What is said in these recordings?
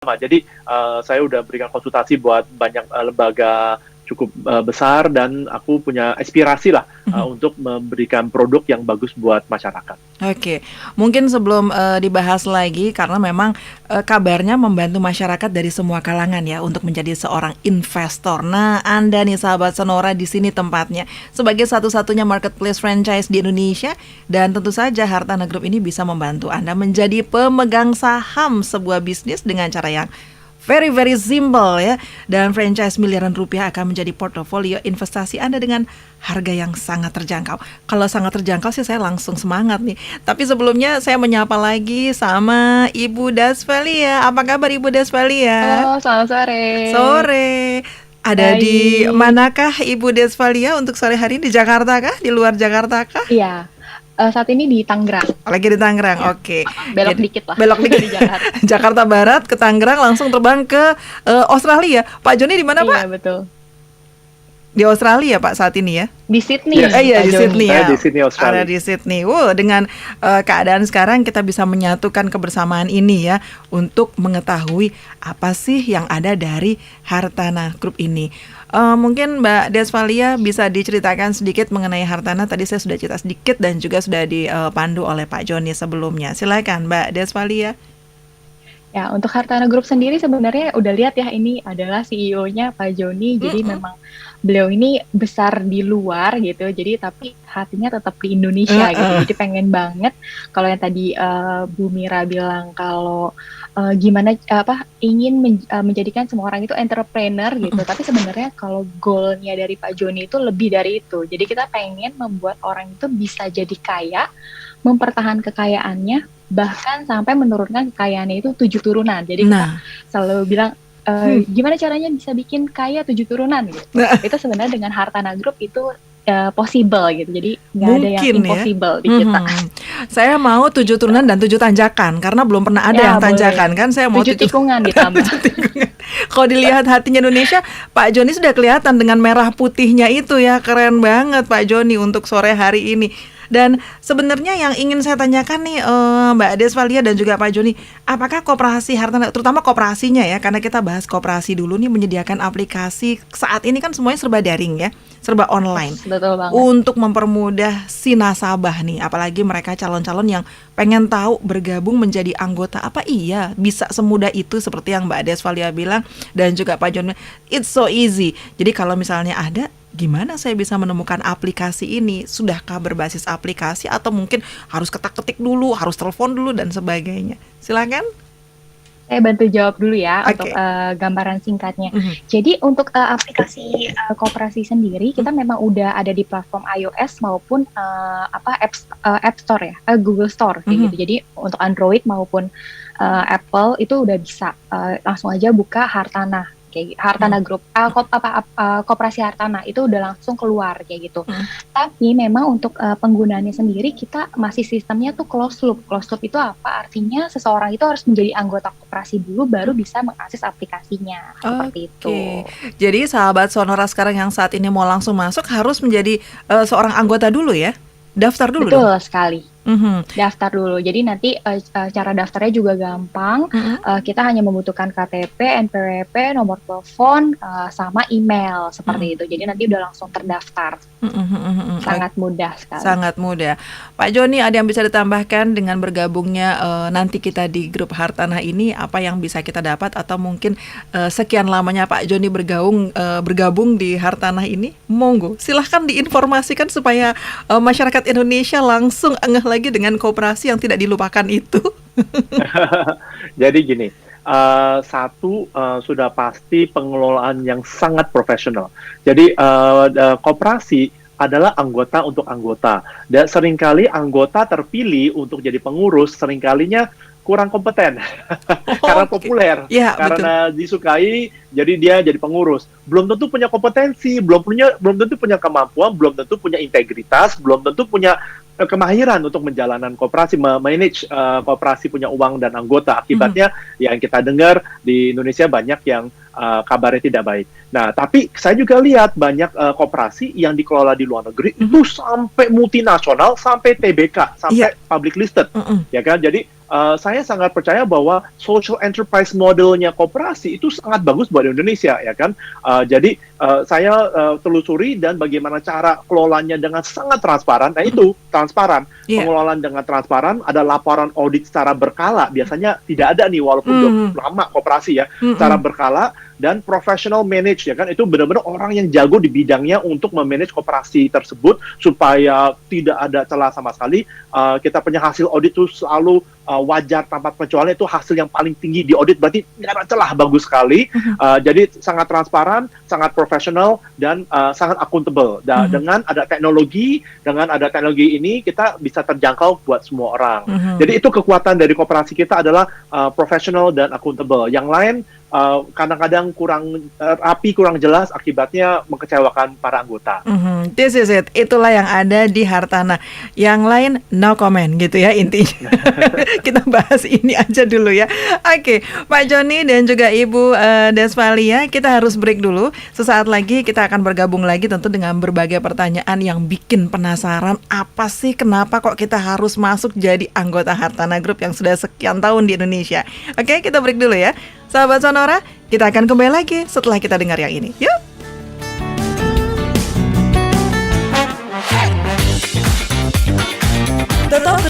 sama. Jadi saya udah berikan konsultasi buat banyak lembaga cukup besar, dan aku punya aspirasi lah untuk memberikan produk yang bagus buat masyarakat. Oke, mungkin sebelum dibahas lagi, karena memang kabarnya membantu masyarakat dari semua kalangan ya untuk menjadi seorang investor. Nah, Anda nih sahabat Sonora, di sini tempatnya sebagai satu-satunya marketplace franchise di Indonesia, dan tentu saja Hartana Group ini bisa membantu Anda menjadi pemegang saham sebuah bisnis dengan cara yang very very simple ya, dan franchise miliaran rupiah akan menjadi portofolio investasi Anda dengan harga yang sangat terjangkau. Kalau sangat terjangkau sih saya langsung semangat nih. Tapi sebelumnya saya menyapa lagi sama Ibu Dasvalia. Apa kabar Ibu Dasvalia? Halo, selamat sore. Sore. Ada Baik. di manakah Ibu Dasvalia untuk sore hari ini? Di Jakarta kah? Di luar Jakarta kah? Iya, saat ini di Tangerang. Lagi di Tangerang, oke. Belok Jadi, dikit lah. belok dikit di Jakarta. Jakarta Barat ke Tangerang, langsung terbang ke Australia. Pak Joni di mana Pak? Iya, betul. Di Australia Pak saat ini ya? Di Sydney. Iya Pak di Joni. Sydney ya. Saya di Sydney, Australia. Ada di Sydney. Dengan keadaan sekarang kita bisa menyatukan kebersamaan ini ya, untuk mengetahui apa sih yang ada dari Hartana Group ini. Mungkin Mbak Dasvalia bisa diceritakan sedikit mengenai Hartana. Tadi saya sudah cerita sedikit dan juga sudah dipandu oleh Pak Joni sebelumnya. Silakan Mbak Dasvalia. Ya, untuk Hartana Group sendiri sebenarnya udah lihat ya, ini adalah CEO-nya Pak Joni. Jadi memang beliau ini besar di luar gitu, jadi tapi hatinya tetap di Indonesia gitu. Jadi pengen banget, kalau yang tadi Bu Mira bilang kalau gimana ingin menjadikan semua orang itu entrepreneur gitu. Tapi sebenarnya kalau goalnya dari Pak Joni itu lebih dari itu. Jadi kita pengen membuat orang itu bisa jadi kaya, mempertahankan kekayaannya, bahkan sampai menurunkan kekayaannya itu 7 turunan. Jadi kita selalu bilang gimana caranya bisa bikin kaya 7 turunan gitu. Itu sebenarnya dengan Hartana Group itu possible gitu. Jadi nggak ada yang impossible di kita. Saya mau 7 turunan dan 7 tanjakan, karena belum pernah ada yang tanjakan kan. Saya mau 7 tikungan ditambah. 7 tikungan. Kalau dilihat hatinya Indonesia, Pak Joni sudah kelihatan dengan merah putihnya itu ya. Keren banget Pak Joni untuk sore hari ini. Dan sebenarnya yang ingin saya tanyakan nih Mbak Dasvalia dan juga Pak Joni, apakah koperasi Hartana, terutama koperasinya ya, karena kita bahas koperasi dulu nih, menyediakan aplikasi saat ini kan semuanya serba daring ya, serba online. Betul banget. Untuk mempermudah si nasabah nih, apalagi mereka calon-calon yang pengen tahu bergabung menjadi anggota, apa iya bisa semudah itu seperti yang Mbak Dasvalia bilang dan juga Pak Joni, it's so easy. Jadi kalau misalnya ada, gimana saya bisa menemukan aplikasi ini? Sudahkah berbasis aplikasi atau mungkin harus ketik-ketik dulu, harus telepon dulu dan sebagainya? Silakan. Saya bantu jawab dulu ya untuk gambaran singkatnya. Jadi untuk aplikasi koperasi sendiri kita memang udah ada di platform iOS maupun App Store ya, Google Store kayak gitu. Jadi untuk Android maupun Apple itu udah bisa langsung aja buka Hartana. Kayak Hartana Group, koperasi Hartana itu udah langsung keluar kayak gitu. Tapi memang untuk penggunaannya sendiri kita masih sistemnya tuh closed loop. Closed loop itu apa? Artinya seseorang itu harus menjadi anggota koperasi dulu baru bisa mengakses aplikasinya. Seperti itu. Jadi sahabat Sonora sekarang yang saat ini mau langsung masuk harus menjadi seorang anggota dulu ya? Daftar dulu. Betul sekali. Daftar dulu. Jadi nanti cara daftarnya juga gampang. Kita hanya membutuhkan KTP, NPWP, nomor telepon, sama email seperti itu. Jadi nanti udah langsung terdaftar. Sangat mudah sekali. Sangat mudah. Pak Joni, ada yang bisa ditambahkan dengan bergabungnya nanti kita di grup Hartana ini, apa yang bisa kita dapat atau mungkin sekian lamanya Pak Joni bergabung di Hartana ini? Monggo, silahkan diinformasikan supaya masyarakat Indonesia langsung ngeh lagi dengan koperasi yang tidak dilupakan itu. Jadi gini, sudah pasti pengelolaan yang sangat profesional. Jadi koperasi adalah anggota untuk anggota. Dan seringkali anggota terpilih untuk jadi pengurus, seringkalinya kurang kompeten karena populer, karena disukai, jadi dia jadi pengurus. Belum tentu punya kompetensi, belum tentu punya kemampuan, belum tentu punya integritas, belum tentu punya kemahiran untuk menjalankan koperasi, manage koperasi, punya uang dan anggota. Akibatnya yang kita dengar di Indonesia banyak yang kabarnya tidak baik. Nah, tapi saya juga lihat banyak koperasi yang dikelola di luar negeri itu sampai multinasional, sampai TBK, sampai public listed, ya kan? Jadi saya sangat percaya bahwa social enterprise modelnya koperasi itu sangat bagus buat Indonesia, ya kan? Jadi saya telusuri dan bagaimana cara kelolanya dengan sangat transparan. Nah itu transparan, pengelolaan dengan transparan, ada laporan audit secara berkala. Biasanya tidak ada nih walaupun udah lama koperasi ya, secara berkala. Dan professional manage, ya kan, itu benar-benar orang yang jago di bidangnya untuk memanage koperasi tersebut supaya tidak ada celah sama sekali. Kita punya hasil audit itu selalu wajar tanpa pengecualian, itu hasil yang paling tinggi di audit, berarti nggak ada celah, bagus sekali. Jadi sangat transparan, sangat profesional, dan sangat accountable. Dengan ada teknologi ini kita bisa terjangkau buat semua orang. Jadi itu kekuatan dari koperasi kita adalah professional dan accountable. Yang lain kadang-kadang kurang rapi, kurang jelas, akibatnya mengecewakan para anggota. This is it. Itulah yang ada di Hartana. Yang lain no comment gitu ya intinya. Kita bahas ini aja dulu ya. Oke, Pak Joni dan juga Ibu Desvalia, kita harus break dulu. Sesaat lagi kita akan bergabung lagi tentu dengan berbagai pertanyaan yang bikin penasaran. Apa sih, kenapa kok kita harus masuk jadi anggota Hartana Group yang sudah sekian tahun di Indonesia? Oke, kita break dulu ya. Sahabat Sonora, kita akan kembali lagi setelah kita dengar yang ini. Yuk! Tetap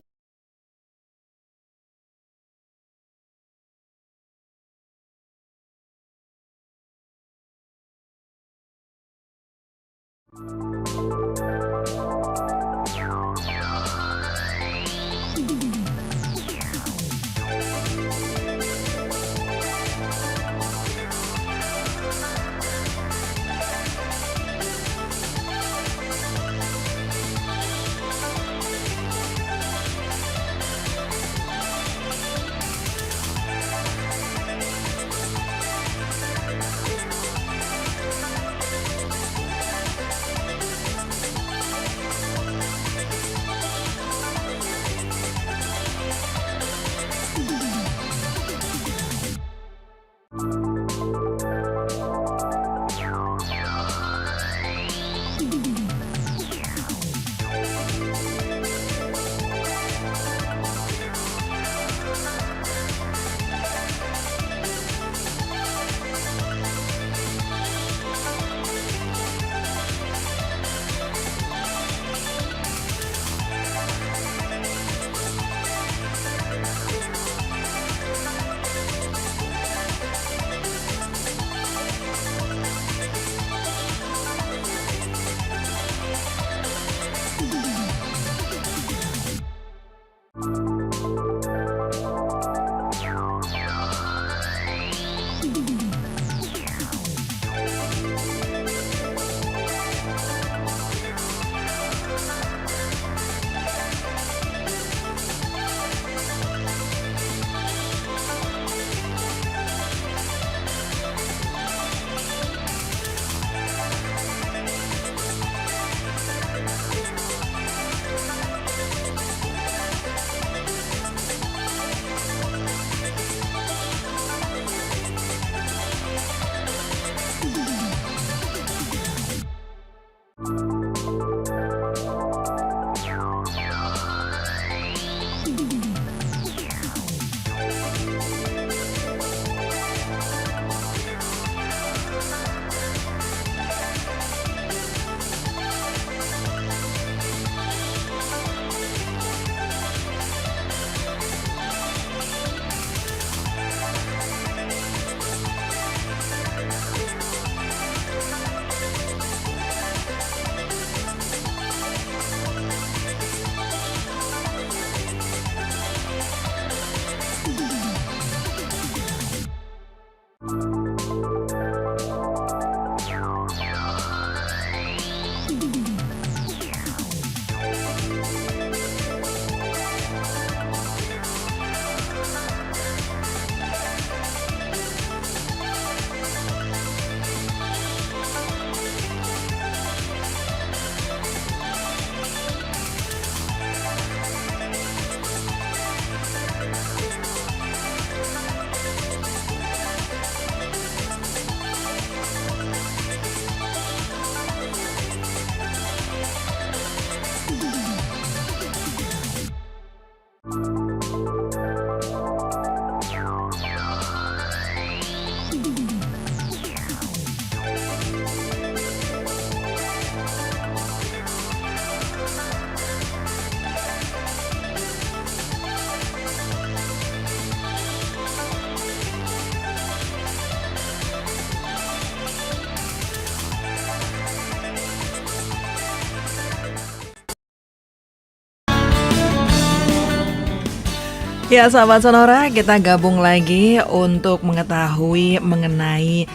Ya, sahabat Sonora, kita gabung lagi untuk mengetahui mengenai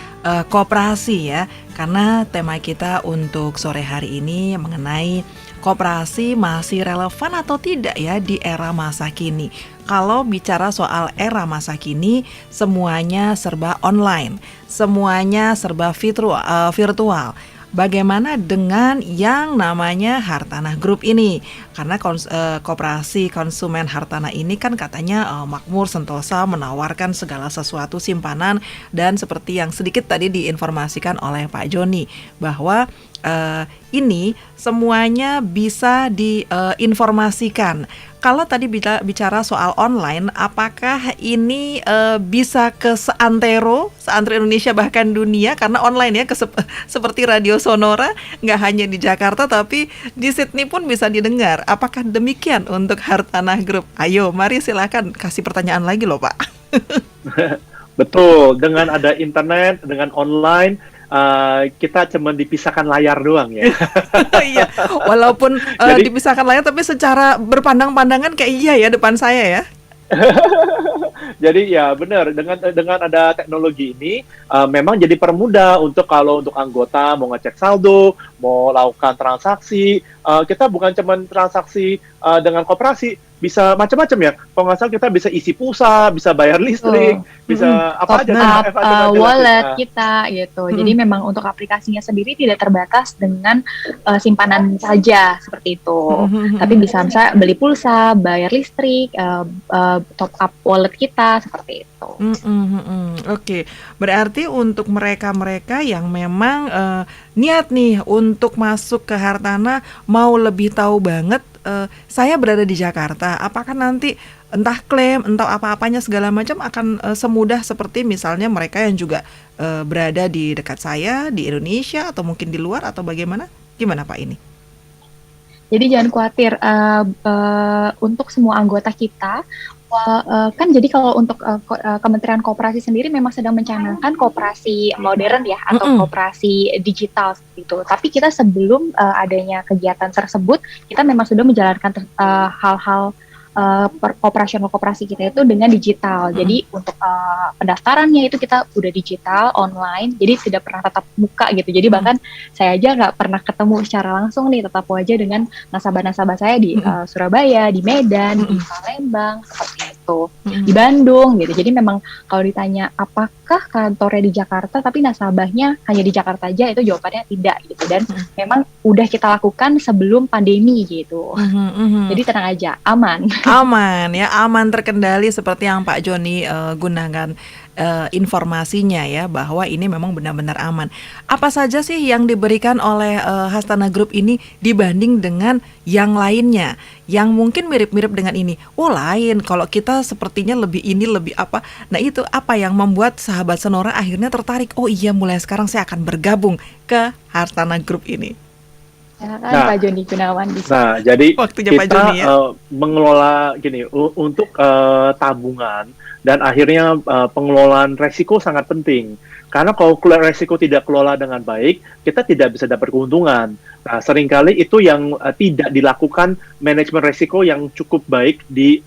koperasi ya. Karena tema kita untuk sore hari ini mengenai koperasi masih relevan atau tidak ya di era masa kini. Kalau bicara soal era masa kini, semuanya serba online, semuanya serba virtual. Bagaimana dengan yang namanya Hartanah Group ini? Karena koperasi konsumen Hartanah ini kan katanya makmur, sentosa, menawarkan segala sesuatu simpanan, dan seperti yang sedikit tadi diinformasikan oleh Pak Joni bahwa ini semuanya bisa diinformasikan. Kalau tadi bicara soal online, apakah ini bisa ke seantero Indonesia bahkan dunia, karena online ya seperti Radio Sonora nggak hanya di Jakarta tapi di Sydney pun bisa didengar. Apakah demikian untuk Hartanah Group? Ayo, mari silakan kasih pertanyaan lagi loh Pak. Betul, dengan ada internet, dengan online, kita cuma dipisahkan layar doang ya. Iya, walaupun dipisahkan layar tapi secara berpandang-pandangan kayak iya ya depan saya ya. Jadi ya benar, dengan ada teknologi ini memang jadi permudah untuk kalau untuk anggota mau ngecek saldo, mau lakukan transaksi, kita bukan cuma transaksi dengan koperasi, bisa macam-macam ya. Kalau nggak salah kita bisa isi pulsa, bisa bayar listrik, bisa apa aja, wallet kita gitu. Jadi memang untuk aplikasinya sendiri tidak terbatas dengan simpanan saja seperti itu. Tapi bisa beli pulsa, bayar listrik, top up wallet kita seperti itu. Oke, berarti untuk mereka-mereka yang memang niat nih untuk masuk ke Hartanah, mau lebih tahu banget, saya berada di Jakarta, apakah nanti entah klaim, entah apa-apanya segala macam akan semudah seperti misalnya mereka yang juga berada di dekat saya, di Indonesia atau mungkin di luar, atau bagaimana? Gimana Pak ini? Jadi jangan khawatir, untuk semua anggota kita, kan jadi kalau untuk Kementerian Koperasi sendiri memang sedang mencanangkan koperasi modern ya, atau koperasi digital seperti itu. Tapi kita sebelum adanya kegiatan tersebut, kita memang sudah menjalankan hal-hal operasional koperasi kita itu dengan digital. Jadi untuk pendaftarannya itu kita udah digital, online, jadi tidak pernah tatap muka gitu. Jadi bahkan saya aja nggak pernah ketemu secara langsung nih, tatap wajah dengan nasabah-nasabah saya di Surabaya, di Medan, di Palembang, seperti itu, di Bandung gitu. Jadi memang kalau ditanya apakah kantornya di Jakarta tapi nasabahnya hanya di Jakarta aja, itu jawabannya tidak gitu. Dan memang udah kita lakukan sebelum pandemi gitu. Jadi tenang aja, aman. Aman ya, aman, terkendali seperti yang Pak Joni gunakan informasinya ya, bahwa ini memang benar-benar aman. Apa saja sih yang diberikan oleh Hartanah Group ini dibanding dengan yang lainnya yang mungkin mirip-mirip dengan ini? Oh lain, kalau kita sepertinya lebih ini, lebih apa. Nah itu apa yang membuat sahabat Sonora akhirnya tertarik, oh iya mulai sekarang saya akan bergabung ke Hartanah Group ini? Pak Joni Gunawan bisa. Nah, jadi waktunya kita Pak Joni, ya? mengelola gini untuk tabungan, dan akhirnya pengelolaan resiko sangat penting. Karena kalau resiko tidak kelola dengan baik, kita tidak bisa dapat keuntungan. Nah, seringkali itu yang tidak dilakukan manajemen resiko yang cukup baik di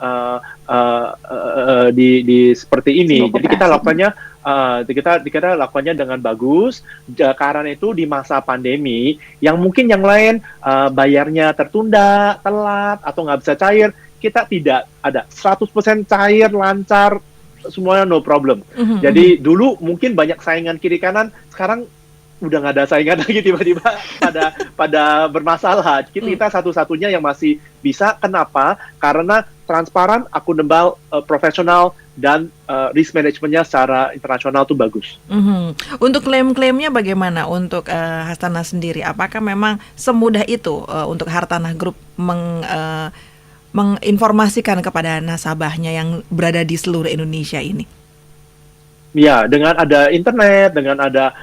seperti ini. Jadi kita lakukannya kita lakukannya dengan bagus. Karena itu di masa pandemi, yang mungkin yang lain bayarnya tertunda, telat, atau nggak bisa cair, kita tidak ada 100% cair, lancar, semuanya no problem. Jadi dulu mungkin banyak saingan kiri kanan, sekarang udah nggak ada saingan lagi, tiba-tiba pada bermasalah. Kita satu-satunya yang masih bisa. Kenapa? Karena transparan, akuntabel, profesional, dan risk manajemennya secara internasional tuh bagus. Untuk klaim-klaimnya bagaimana untuk Hartanah sendiri? Apakah memang semudah itu untuk Hartanah Group menginformasikan kepada nasabahnya yang berada di seluruh Indonesia ini? Ya, dengan ada internet, dengan ada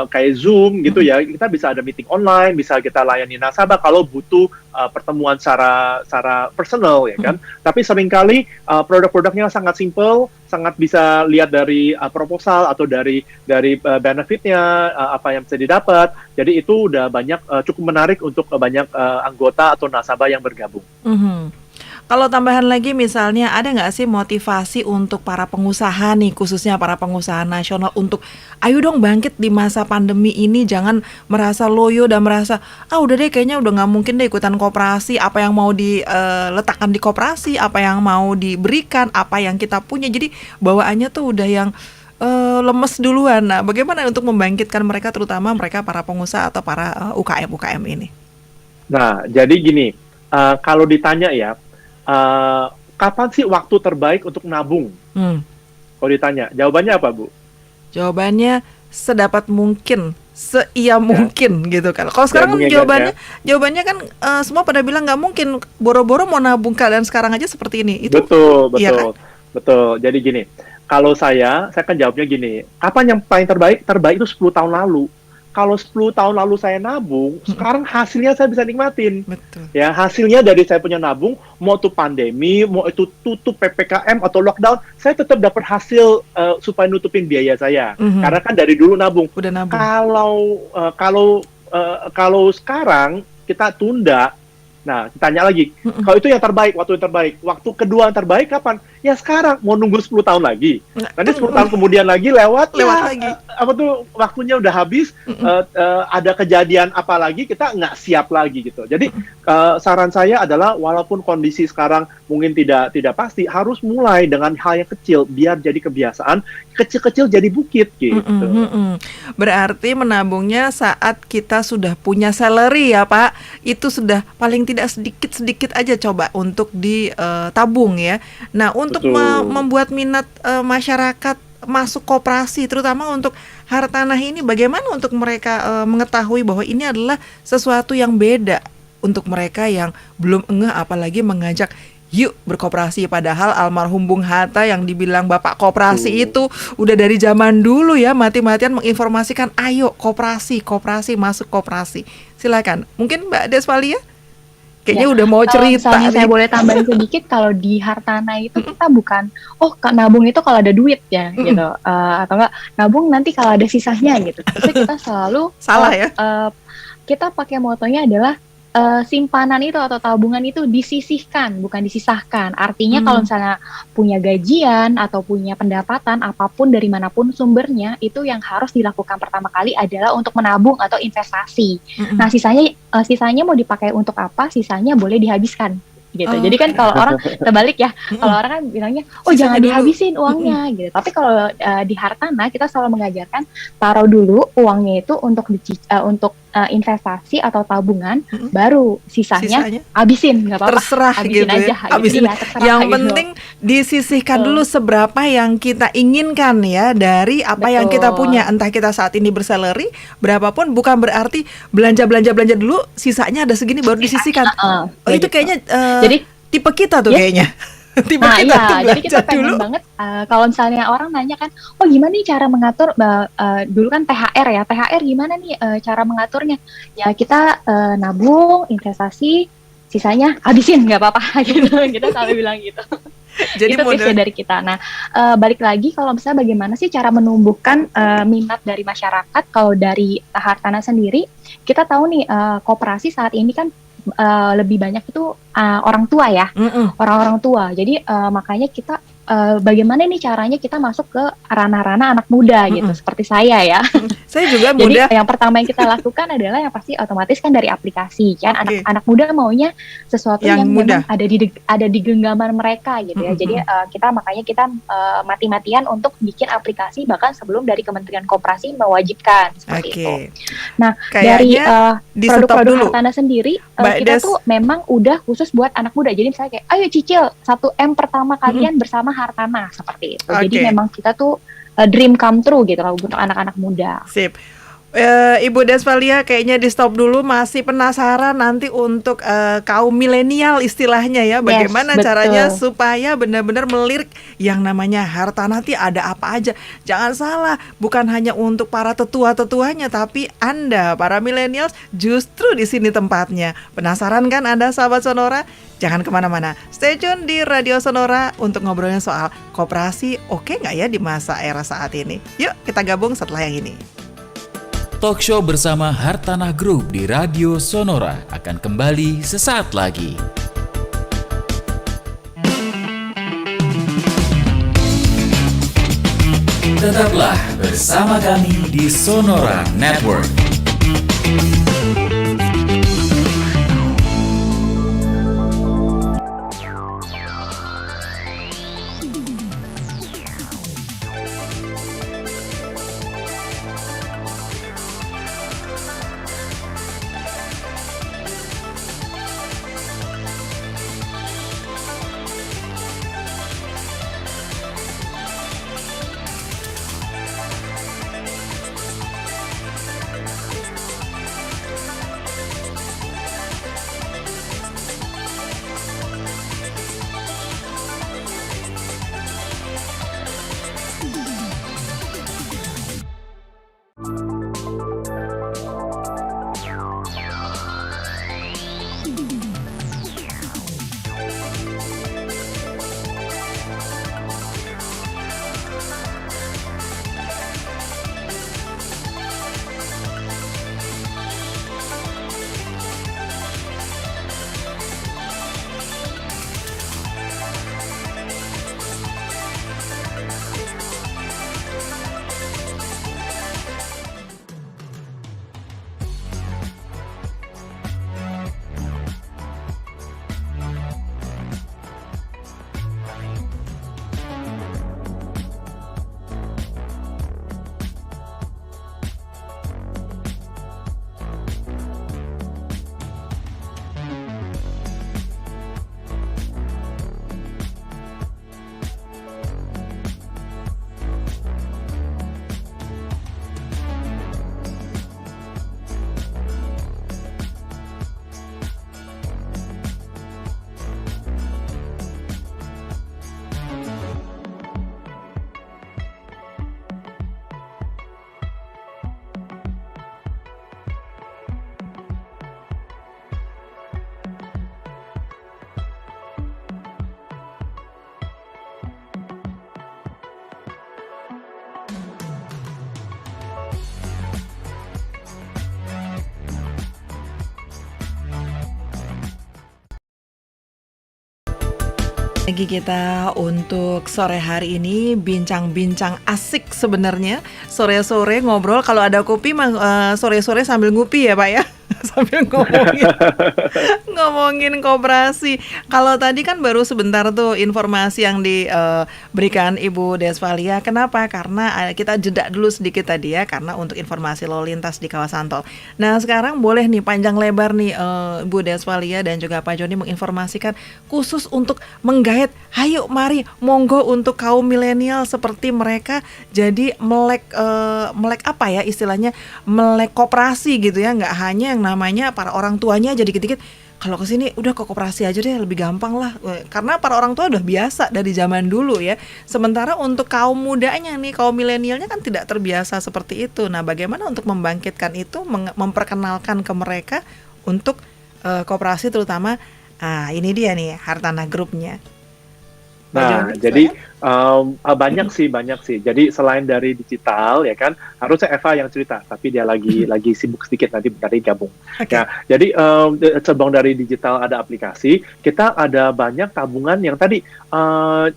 kayak Zoom gitu ya, kita bisa ada meeting online, bisa kita layani nasabah kalau butuh pertemuan secara personal ya kan. Tapi seringkali produk-produknya sangat simple, sangat bisa lihat dari proposal atau dari benefitnya, apa yang bisa didapat. Jadi itu udah banyak, cukup menarik untuk banyak anggota atau nasabah yang bergabung. Kalau tambahan lagi misalnya ada nggak sih motivasi untuk para pengusaha nih, khususnya para pengusaha nasional untuk ayo dong bangkit di masa pandemi ini, jangan merasa loyo dan merasa udah deh kayaknya udah nggak mungkin deh ikutan koperasi, apa yang mau diletakkan di koperasi, apa yang mau diberikan, apa yang kita punya, jadi bawaannya tuh udah yang lemes duluan. Nah, bagaimana untuk membangkitkan mereka, terutama mereka para pengusaha atau para UKM ini? Nah, jadi gini, kalau ditanya ya, kapan sih waktu terbaik untuk nabung? Kalau ditanya, jawabannya apa, Bu? Jawabannya sedapat mungkin, seia mungkin gitu kan. Kalau sekarang kan jawabannya kan semua pada bilang nggak mungkin, boro-boro mau nabung keadaan sekarang aja seperti ini. Itu betul. Iya kan? Betul. Jadi gini, kalau saya kan jawabnya gini, kapan yang paling terbaik? Terbaik itu 10 tahun lalu. Kalau 10 tahun lalu saya nabung, sekarang hasilnya saya bisa nikmatin. Betul. Ya, hasilnya dari saya punya nabung, mau itu pandemi, mau itu tutup PPKM atau lockdown, saya tetap dapat hasil supaya nutupin biaya saya. Karena kan dari dulu nabung. Udah nabung. Kalau sekarang kita tunda, nah tanya lagi, kalau itu yang terbaik, waktu yang terbaik, waktu kedua yang terbaik kapan? Ya sekarang, mau nunggu 10 tahun lagi. Nanti 10 tahun kemudian lagi lewat lagi. Waktunya udah habis, ada kejadian apa lagi, kita nggak siap lagi gitu. Jadi saran saya adalah walaupun kondisi sekarang mungkin tidak pasti, harus mulai dengan hal yang kecil biar jadi kebiasaan, kecil-kecil jadi bukit gitu. Berarti menabungnya saat kita sudah punya salary ya Pak, itu sudah paling tidak sedikit-sedikit aja coba untuk ditabung ya. Nah, untuk membuat minat masyarakat masuk koperasi, terutama untuk hartanah ini, bagaimana untuk mereka mengetahui bahwa ini adalah sesuatu yang beda untuk mereka yang belum ngeh, apalagi mengajak yuk berkoperasi, padahal almarhum Bung Hatta yang dibilang bapak koperasi itu udah dari zaman dulu ya, mati-matian menginformasikan ayo koperasi, masuk koperasi. Silakan, mungkin Mbak Desvalia kayaknya udah mau cerita. Misalnya saya boleh tambahin sedikit, kalau di hartanah itu kita bukan nabung itu kalau ada duit ya gitu, atau enggak nabung nanti kalau ada sisanya gitu. Itu kita selalu salah ya. Kita pakai motonya adalah simpanan itu atau tabungan itu disisihkan, bukan disisahkan. Artinya kalau misalnya punya gajian atau punya pendapatan apapun dari manapun sumbernya, itu yang harus dilakukan pertama kali adalah untuk menabung atau investasi. Nah, sisanya mau dipakai untuk apa? Sisanya boleh dihabiskan gitu. Jadi kan kalau orang terbalik ya, kalau orang kan bilangnya jangan dihabisin uangnya gitu. Tapi kalau di hartanah kita selalu mengajarkan taruh dulu uangnya itu untuk investasi atau tabungan, baru sisanya habisin, nggak apa-apa, terserah habisin gitu aja, ya. Habisin. Iya, terserah, yang gitu. penting disisihkan dulu seberapa yang kita inginkan ya dari apa yang kita punya, entah kita saat ini bersalary berapapun, bukan berarti belanja dulu, sisanya ada segini baru disisihkan. Itu kayaknya jadi tipe kita tuh kayaknya. Jadi kita pengen banget kalau misalnya orang nanya kan, gimana nih cara mengatur, dulu kan THR gimana nih cara mengaturnya? Ya kita nabung, investasi, sisanya habisin, nggak apa-apa gitu. Kita selalu bilang gitu. Jadi itu tipsnya dari kita. Nah, balik lagi kalau misalnya bagaimana sih cara menumbuhkan minat dari masyarakat? Kalau dari hartanah sendiri, kita tahu nih koperasi saat ini kan lebih banyak itu orang tua ya, orang-orang tua. Jadi makanya kita bagaimana nih caranya kita masuk ke ranah-ranah anak muda gitu, seperti saya ya. Saya juga muda. Jadi yang pertama yang kita lakukan adalah yang pasti otomatis kan dari aplikasi kan. Anak muda maunya sesuatu yang memang ada di genggaman mereka gitu ya. Jadi makanya kita mati-matian untuk bikin aplikasi bahkan sebelum dari Kementerian Koperasi mewajibkan seperti itu. Nah, dari produk-produk hartanah sendiri kita tuh memang udah khusus buat anak muda. Jadi misalnya kayak ayo cicil 1M pertama kalian bersama hartanah seperti itu. Jadi memang kita tuh dream come true gitu loh untuk anak-anak muda. Sip. Ibu Desvalia kayaknya di stop dulu, masih penasaran nanti untuk kaum milenial istilahnya ya, bagaimana caranya supaya benar-benar melirik yang namanya harta nanti ada apa aja. Jangan salah, bukan hanya untuk para tetua-tetuanya, tapi Anda para milenial justru di sini tempatnya. Penasaran kan Anda sahabat Sonora? Jangan kemana-mana, stay tune di Radio Sonora untuk ngobrolin soal koperasi oke nggak ya di masa era saat ini. Yuk kita gabung setelah yang ini. Talkshow bersama Hartanah Group di Radio Sonora akan kembali sesaat lagi. Tetaplah bersama kami di Sonora Network. Lagi kita untuk sore hari ini bincang-bincang asik sebenarnya. Sore-sore ngobrol, kalau ada kopi sore-sore sambil ngupi ya Pak ya. Sambil ngomongin koperasi. Kalau tadi kan baru sebentar tuh informasi yang diberikan Ibu Desvalia. Kenapa? Karena kita jeda dulu sedikit tadi ya, karena untuk informasi lalu lintas di kawasan tol. Nah sekarang boleh nih panjang lebar nih Ibu Desvalia dan juga Pak Joni menginformasikan khusus untuk menggait, hayo mari monggo untuk kaum milenial seperti mereka jadi melek apa ya istilahnya, melek koperasi gitu ya, nggak hanya yang namanya para orang tuanya aja dikit-dikit kalau kesini udah ke koperasi aja deh, lebih gampang lah, karena para orang tua udah biasa dari zaman dulu ya. Sementara untuk kaum mudanya nih, kaum milenialnya kan tidak terbiasa seperti itu. Nah bagaimana untuk membangkitkan itu, memperkenalkan ke mereka untuk koperasi terutama. Ini dia nih Hartana Groupnya. Nah, jadi banyak sih. Jadi selain dari digital ya kan, harusnya Eva yang cerita, tapi dia lagi sibuk sedikit, nanti bentar lagi gabung. Okay. Nah, jadi cabang dari digital ada aplikasi, kita ada banyak tabungan yang tadi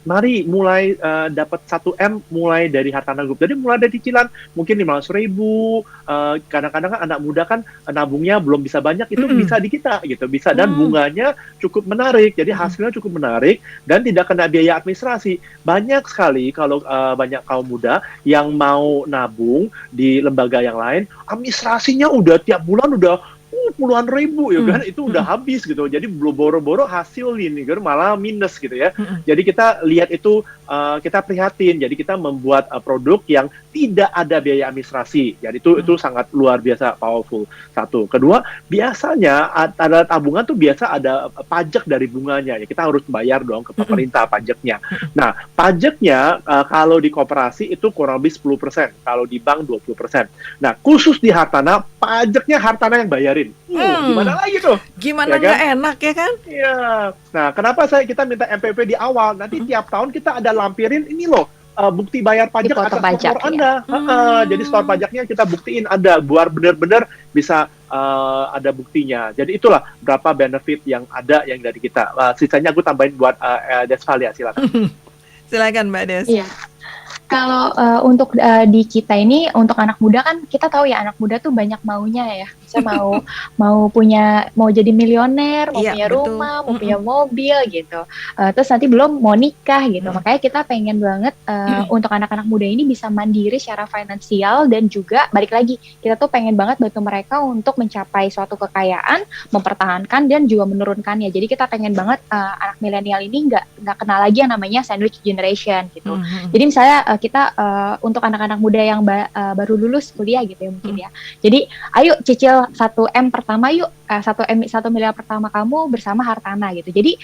mari mulai dapat 1M mulai dari Hartana Group. Jadi mulai dari cicilan mungkin 500.000, kadang-kadang kan anak muda kan nabungnya belum bisa banyak, itu bisa di kita gitu, bisa, dan bunganya cukup menarik. Jadi hasilnya cukup menarik dan tidak kena biaya administrasi. Banyak sekali kalau banyak kaum muda yang mau nabung di lembaga yang lain, administrasinya udah tiap bulan udah puluhan ribu ya kan, itu udah habis gitu. Jadi belum boro-boro hasil ini kan malah minus gitu ya. Jadi kita lihat itu, kita prihatin. Jadi kita membuat produk yang tidak ada biaya administrasi. Jadi itu sangat luar biasa powerful. Satu. Kedua, biasanya ada tabungan tuh biasa ada pajak dari bunganya. Ya kita harus bayar dong ke pemerintah pajaknya. Nah, pajaknya kalau di koperasi itu kurang lebih 10%, kalau di bank 20%. Nah, khusus di Hartana, pajaknya Hartana yang bayarin. Gimana lagi tuh? Gimana ya nggak kan? enak ya kan? Iya. Nah, kenapa kita minta MPP di awal? Nanti tiap tahun kita ada lampirin ini loh, bukti bayar pajak atas pajak, nomor Anda. Jadi store pajaknya kita buktiin ada, buat benar-benar bisa ada buktinya. Jadi itulah berapa benefit yang ada yang dari kita. Sisanya aku tambahin buat Desvalia, silakan. Silakan Mbak Des. Iya. Kalau untuk di kita ini untuk anak muda kan kita tahu ya anak muda tuh banyak maunya ya. Saya mau jadi milioner, mau Iya, punya betul. rumah, mau punya mobil gitu. Terus nanti belum mau nikah gitu. Mm-mm. Makanya kita pengen banget untuk anak-anak muda ini bisa mandiri secara finansial dan juga balik lagi kita tuh pengen banget bantu mereka untuk mencapai suatu kekayaan, mempertahankan dan juga menurunkannya. Jadi kita pengen banget anak milenial ini nggak kenal lagi yang namanya sandwich generation gitu. Mhm. Jadi misalnya kita untuk anak-anak muda yang baru lulus kuliah gitu ya mungkin ya. Jadi ayo cicil 1M pertama yuk, 1 miliar pertama kamu bersama Hartana gitu. Jadi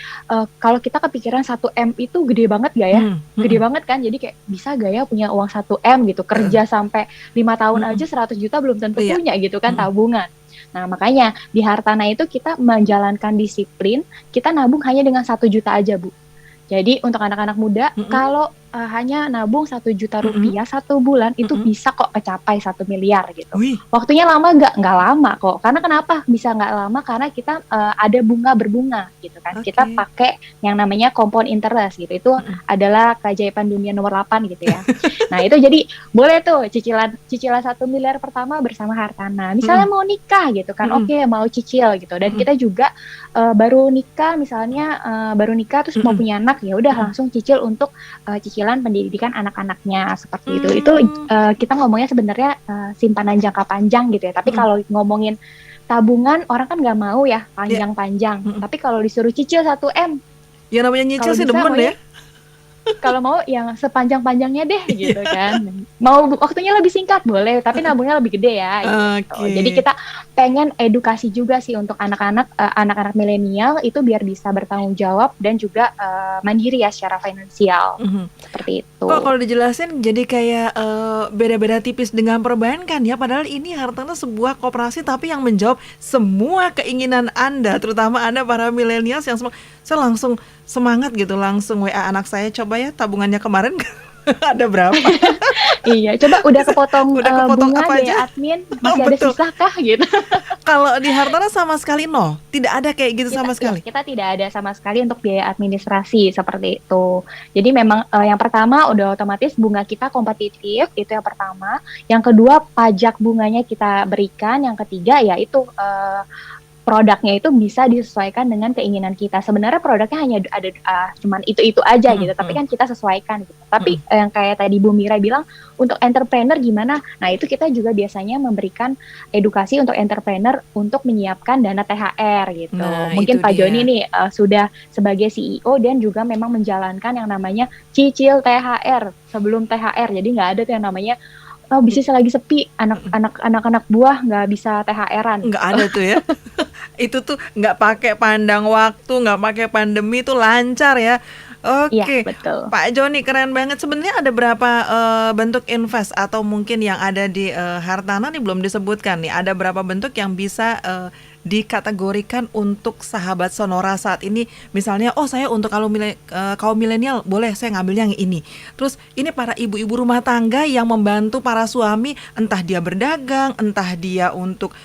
kalau kita kepikiran 1M itu gede banget gak ya? Gede banget kan, jadi kayak bisa gak ya punya uang 1M gitu, kerja sampai 5 tahun aja 100 juta belum tentu Iya. punya gitu kan, tabungan. Nah makanya di Hartana itu kita menjalankan disiplin, kita nabung hanya dengan 1 juta aja Bu. Jadi untuk anak-anak muda, kalau hanya nabung 1 juta rupiah 1 bulan, itu bisa kok kecapai 1 miliar gitu. Wih. Waktunya lama nggak lama kok. Karena kenapa bisa nggak lama? Karena kita ada bunga berbunga gitu kan. Oke. Kita pakai yang namanya compound interest gitu. Itu adalah keajaiban dunia nomor 8 gitu ya. Nah itu jadi boleh tuh cicilan 1 miliar pertama bersama Hartana. Misalnya mau nikah gitu kan, oke mau cicil gitu. Dan kita juga baru nikah misalnya baru nikah terus mau punya anak, ya udah langsung cicil untuk cicilan pendidikan anak-anaknya seperti itu. Itu kita ngomongnya sebenarnya simpanan jangka panjang gitu ya. Tapi kalau ngomongin tabungan orang kan nggak mau ya panjang-panjang. Tapi kalau disuruh cicil 1M, Ya namanya nyicil kalau sih bisa demen maunya ya. kalau mau yang sepanjang-panjangnya deh gitu kan. Mau waktunya lebih singkat boleh, tapi nabungnya lebih gede ya gitu. Oke. Jadi kita pengen edukasi juga sih untuk anak-anak milenial itu biar bisa bertanggung jawab dan juga mandiri ya secara finansial. Seperti itu. Kok kalau dijelasin jadi kayak beda-beda tipis dengan perbankan ya. Padahal ini Hartana sebuah koperasi tapi yang menjawab semua keinginan Anda, terutama Anda para milenials yang saya langsung semangat gitu, langsung WA anak saya, coba ya tabungannya kemarin ada berapa? Iya, coba udah kepotong, Udah kepotong bunga apa deh aja? admin, masih ada Betul. sisa kah gitu. Kalau di Hartana sama sekali nol, tidak ada kayak gitu sama sekali. Kita tidak ada sama sekali untuk biaya administrasi seperti itu. Jadi memang yang pertama udah otomatis bunga kita kompetitif, itu yang pertama. Yang kedua pajak bunganya kita berikan. Yang ketiga yaitu produknya itu bisa disesuaikan dengan keinginan kita. Sebenarnya produknya hanya ada cuman itu aja gitu, tapi kan kita sesuaikan gitu. Tapi yang kayak tadi Bu Mira bilang untuk entrepreneur gimana? Nah, itu kita juga biasanya memberikan edukasi untuk entrepreneur untuk menyiapkan dana THR gitu. Nah, Mungkin itu Pak dia. Joni nih sudah sebagai CEO dan juga memang menjalankan yang namanya cicil THR sebelum THR. Jadi nggak ada tuh yang namanya bisnis lagi sepi, anak-anak buah nggak bisa THR-an. Nggak ada tuh ya. Itu tuh nggak pakai pandang waktu, nggak pakai pandemi, tuh lancar ya. Oke, Iya, betul. Pak Joni keren banget. Sebenarnya ada berapa bentuk invest atau mungkin yang ada di Hartana nih belum disebutkan nih. Ada berapa bentuk yang bisa dikategorikan untuk sahabat Sonora saat ini? Misalnya, saya untuk kaum milenial boleh saya ngambil yang ini. Terus ini para ibu-ibu rumah tangga yang membantu para suami, entah dia berdagang, entah dia untuk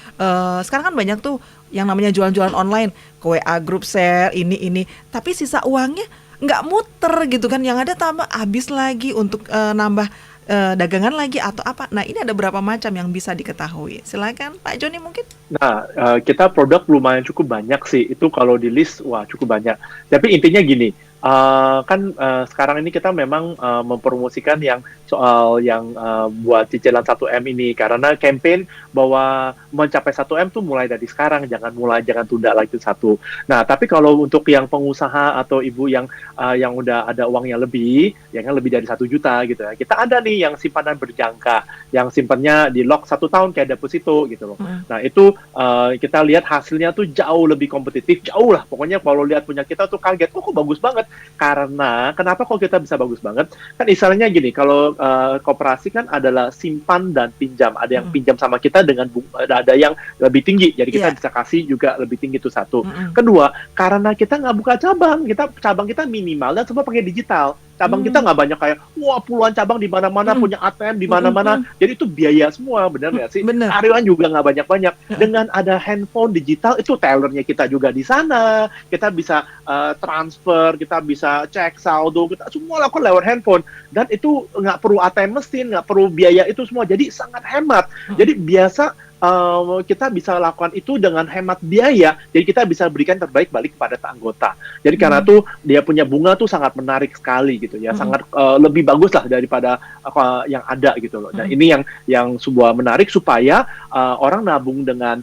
sekarang kan banyak tuh yang namanya jualan-jualan online, ke WA group share ini. Tapi sisa uangnya nggak muter gitu kan, yang ada tambah habis lagi untuk nambah dagangan lagi atau apa. Nah, ini ada berapa macam yang bisa diketahui? Silakan Pak Joni mungkin. Nah, kita produk lumayan cukup banyak sih. Itu kalau di list, wah cukup banyak. Tapi intinya gini, sekarang ini kita memang mempromosikan yang soal yang buat cicilan 1M ini. Karena campaign bahwa mencapai 1M tuh mulai dari sekarang, jangan tunda lagi satu. Nah, tapi kalau untuk yang pengusaha atau ibu yang udah ada uangnya lebih, yang lebih dari 1 juta gitu ya, kita ada nih yang simpanan berjangka, yang simpannya di lock 1 tahun kayak deposito gitu loh. Nah, itu kita lihat hasilnya tuh jauh lebih kompetitif, jauh lah. Pokoknya kalau lihat punya kita tuh kaget, kok bagus banget. Karena, kenapa kok kita bisa bagus banget? Kan istilahnya gini, kalau koperasi kan adalah simpan dan pinjam. Ada yang pinjam sama kita dengan ada yang lebih tinggi, jadi kita bisa kasih juga lebih tinggi itu satu. Kedua, karena kita nggak buka cabang kita minimal dan semua pakai digital. cabang kita nggak banyak kayak wah puluhan cabang di mana-mana, punya ATM di mana-mana. Jadi itu biaya semua, benar nggak sih? Bener. Karyawan juga nggak banyak-banyak. Dengan ada handphone digital itu tellernya kita juga di sana, kita bisa transfer, kita bisa cek saldo, kita semua lakukan lewat handphone. Dan itu nggak perlu ATM mesin, nggak perlu biaya itu semua. Jadi sangat hemat. Jadi biasa kita bisa lakukan itu dengan hemat biaya, jadi kita bisa berikan terbaik balik kepada anggota. Jadi karena tuh dia punya bunga tuh sangat menarik sekali gitu ya, sangat lebih bagus lah daripada yang ada gitu loh. Dan ini yang sebuah menarik supaya orang nabung dengan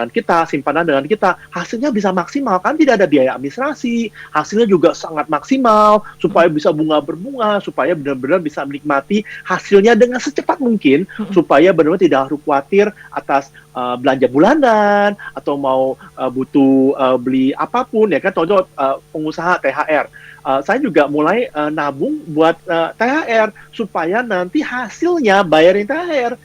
kita, simpanan dengan kita, hasilnya bisa maksimal, kan tidak ada biaya administrasi, hasilnya juga sangat maksimal, supaya bisa bunga berbunga, supaya benar-benar bisa menikmati hasilnya dengan secepat mungkin, supaya benar-benar tidak harus khawatir atas belanja bulanan atau mau butuh beli apapun ya kan. Contoh pengusaha THR, saya juga mulai nabung buat THR supaya nanti hasilnya bayarin THR.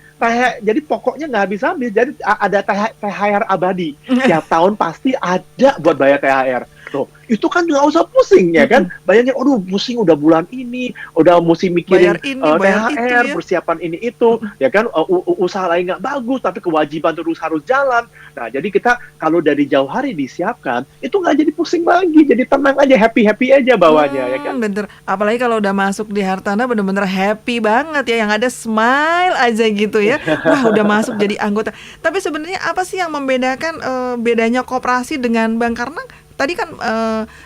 Jadi pokoknya nggak habis-habis. Jadi ada THR abadi. Tiap tahun pasti ada buat bayar THR. Tuh, itu kan nggak usah pusing ya kan. Bayangin, aduh pusing udah bulan ini, udah mesti mikirin Bayar ini, bayar THR, itu ya. persiapan ini itu, ya kan. Usaha lain nggak bagus, tapi kewajiban terus harus jalan. Nah, jadi kita kalau dari jauh hari disiapkan, itu nggak jadi pusing lagi, jadi tenang aja, happy aja bawahnya ya kan. Bener. Apalagi kalau udah masuk di Hartana bener-bener happy banget ya, yang ada smile aja gitu ya. Wah, udah masuk jadi anggota. Tapi sebenarnya apa sih yang membedakan bedanya koperasi dengan bank? Karena tadi kan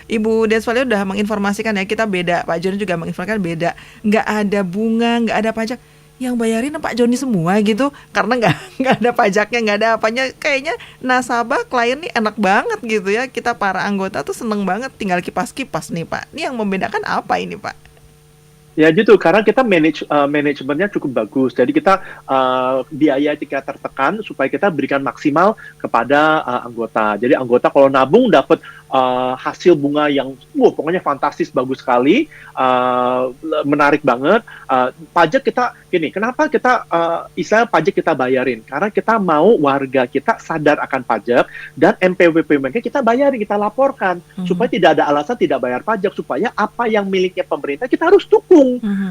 Ibu Desvalia udah menginformasikan ya, kita beda. Pak Joni juga menginformasikan beda. Nggak ada bunga, nggak ada pajak. Yang bayarin Pak Joni semua gitu, karena nggak ada pajaknya, nggak ada apanya. Kayaknya nasabah klien nih enak banget gitu ya. Kita para anggota tuh seneng banget, tinggal kipas-kipas nih Pak. Ini yang membedakan apa ini Pak? Ya gitu, karena kita manajemennya cukup bagus. Jadi kita biaya kita tertekan supaya kita berikan maksimal kepada anggota. Jadi anggota kalau nabung dapat hasil bunga yang pokoknya fantastis, bagus sekali, menarik banget. Pajak kita gini, kenapa kita istilah pajak kita bayarin? Karena kita mau warga kita sadar akan pajak dan NPWP mereka kita bayarin, kita laporkan supaya tidak ada alasan tidak bayar pajak, supaya apa yang miliknya pemerintah kita harus dukung.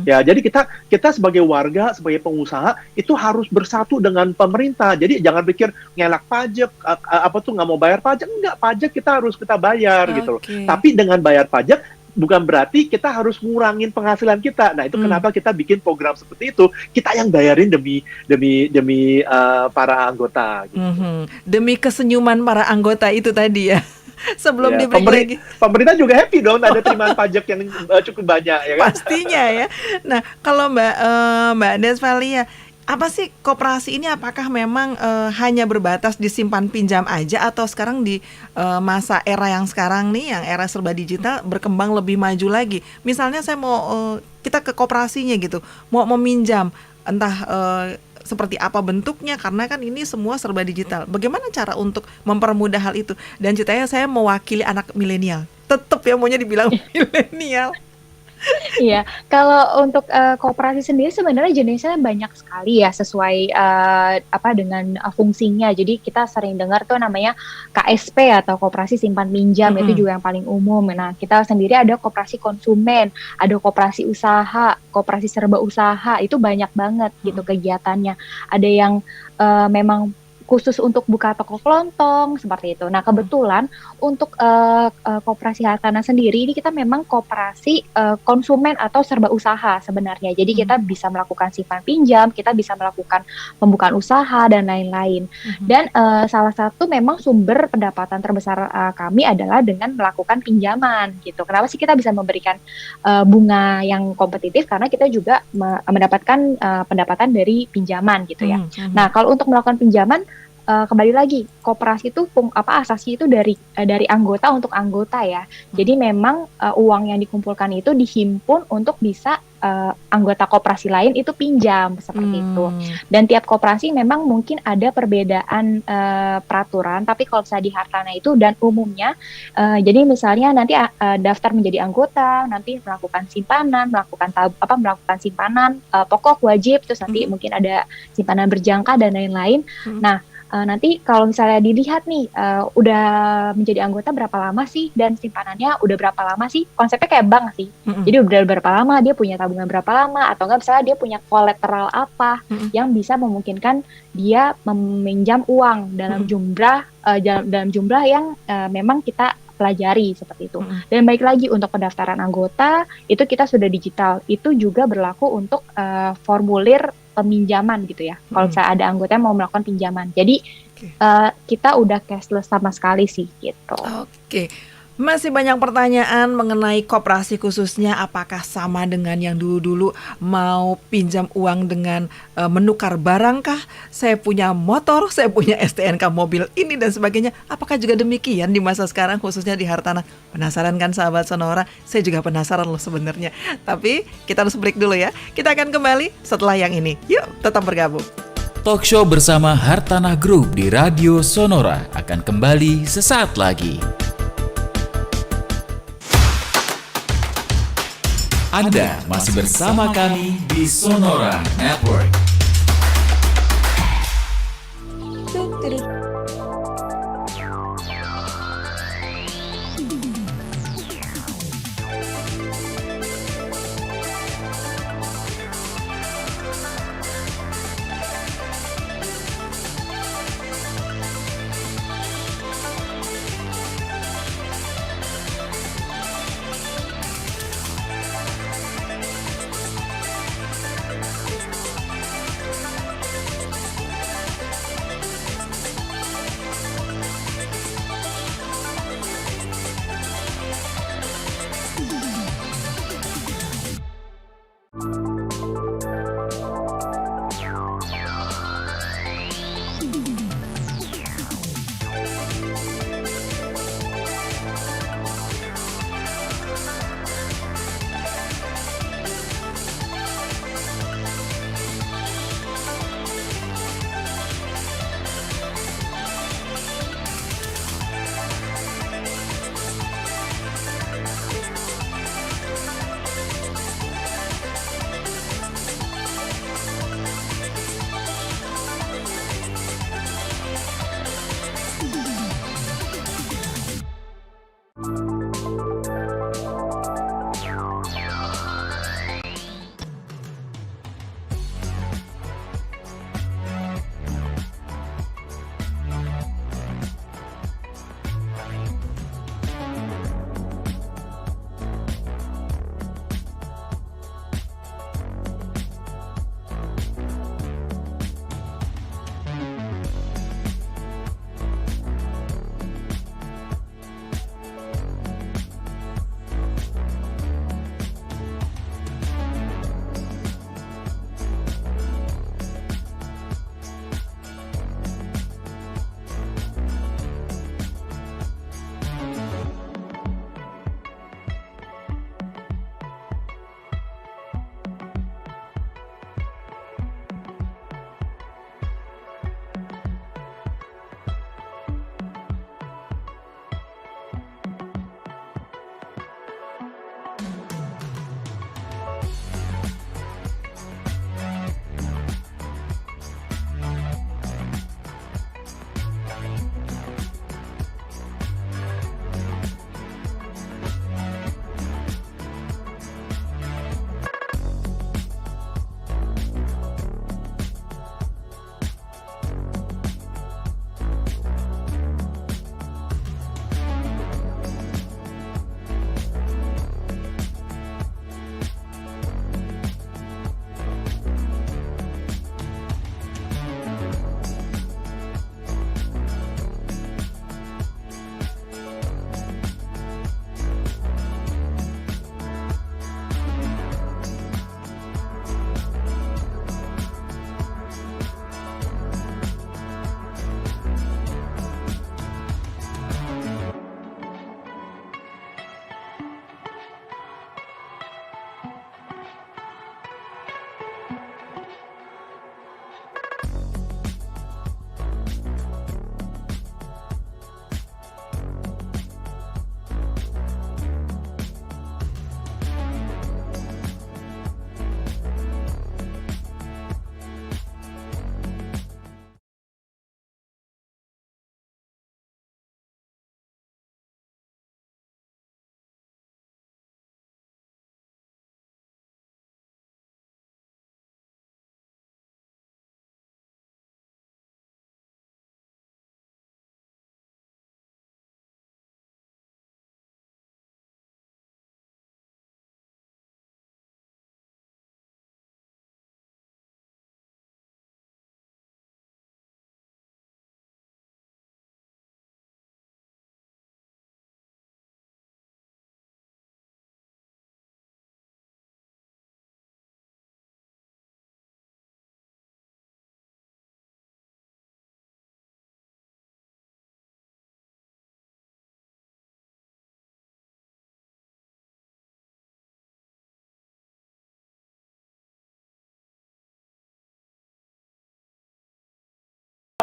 Ya, jadi kita sebagai warga, sebagai pengusaha itu harus bersatu dengan pemerintah. Jadi jangan pikir ngelak pajak, nggak mau bayar pajak. Enggak, pajak kita harus kita bayar gitu loh. Tapi dengan bayar pajak bukan berarti kita harus ngurangin penghasilan kita. Nah, itu kenapa kita bikin program seperti itu. Kita yang bayarin demi para anggota gitu. Demi kesenyuman para anggota itu tadi ya. Sebelum dibagi pemerintah juga happy dong ada terimaan pajak yang cukup banyak ya kan? Pastinya ya. Nah, kalau Mbak Desvalia, apa sih koperasi ini, apakah memang hanya berbatas di simpan pinjam aja, atau sekarang di masa era yang sekarang nih, yang era serba digital, berkembang lebih maju lagi? Misalnya saya mau kita ke koperasinya gitu, mau meminjam, entah seperti apa bentuknya, karena kan ini semua serba digital. Bagaimana cara untuk mempermudah hal itu? Dan ceritanya saya mewakili anak milenial. Tetap ya maunya dibilang milenial. Iya, kalau untuk koperasi sendiri sebenarnya jenisnya banyak sekali ya, sesuai dengan fungsinya. Jadi kita sering dengar tuh namanya KSP atau koperasi simpan pinjam, itu juga yang paling umum. Nah, kita sendiri ada koperasi konsumen, ada koperasi usaha, koperasi serba usaha, itu banyak banget gitu kegiatannya. Ada yang memang khusus untuk buka toko kelontong seperti itu. Nah, kebetulan untuk koperasi Hartana sendiri ini kita memang koperasi konsumen atau serba usaha sebenarnya. Jadi kita bisa melakukan simpan pinjam, kita bisa melakukan pembukaan usaha dan lain-lain. Dan salah satu memang sumber pendapatan terbesar kami adalah dengan melakukan pinjaman gitu. Kenapa sih kita bisa memberikan bunga yang kompetitif? Karena kita juga mendapatkan pendapatan dari pinjaman gitu ya. Nah, kalau untuk melakukan pinjaman, kembali lagi, koperasi itu asasnya itu dari anggota untuk anggota ya. Jadi memang uang yang dikumpulkan itu dihimpun untuk bisa anggota koperasi lain itu pinjam seperti itu. Dan tiap koperasi memang mungkin ada perbedaan peraturan, tapi kalau misalnya di Hartana itu dan umumnya, jadi misalnya nanti daftar menjadi anggota, nanti melakukan simpanan, melakukan simpanan pokok wajib, terus nanti mungkin ada simpanan berjangka dan lain-lain. Nah, nanti kalau misalnya dilihat nih, udah menjadi anggota berapa lama sih dan simpanannya udah berapa lama sih, konsepnya kayak bank sih. Jadi udah berapa lama, dia punya tabungan berapa lama, atau enggak misalnya dia punya kolateral apa yang bisa memungkinkan dia meminjam uang dalam jumlah yang memang kita pelajari seperti itu. Dan baik lagi untuk pendaftaran anggota itu kita sudah digital. Itu juga berlaku untuk formulir peminjaman gitu ya. Kalau misalnya ada anggota yang mau melakukan pinjaman. Jadi kita udah cashless sama sekali sih gitu. Oke. Masih banyak pertanyaan mengenai koperasi khususnya, apakah sama dengan yang dulu-dulu mau pinjam uang dengan menukar barang kah? Saya punya motor, saya punya STNK mobil ini dan sebagainya. Apakah juga demikian di masa sekarang khususnya di Hartana? Penasaran kan sahabat Sonora? Saya juga penasaran loh sebenarnya. Tapi kita harus break dulu ya. Kita akan kembali setelah yang ini. Yuk, tetap bergabung. Talk show bersama Hartana Group di Radio Sonora akan kembali sesaat lagi. Anda masih bersama kami di Sonora Network.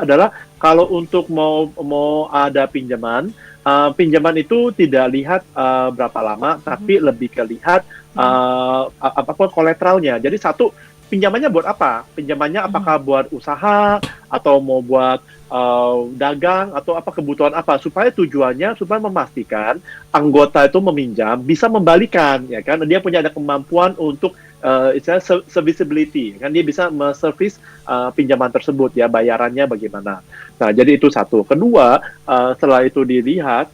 adalah kalau untuk mau ada pinjaman, pinjaman itu tidak lihat berapa lama, tapi lebih ke lihat apa kolateralnya. Jadi satu, pinjamannya buat apa? Pinjamannya apakah buat usaha atau mau buat dagang atau apa, kebutuhan apa, supaya tujuannya supaya memastikan anggota itu meminjam bisa membalikan, ya kan? Dia punya ada kemampuan untuk istilahnya serviceability, kan dia bisa service pinjaman tersebut, ya bayarannya bagaimana. Nah, jadi itu satu. Kedua, setelah itu dilihat,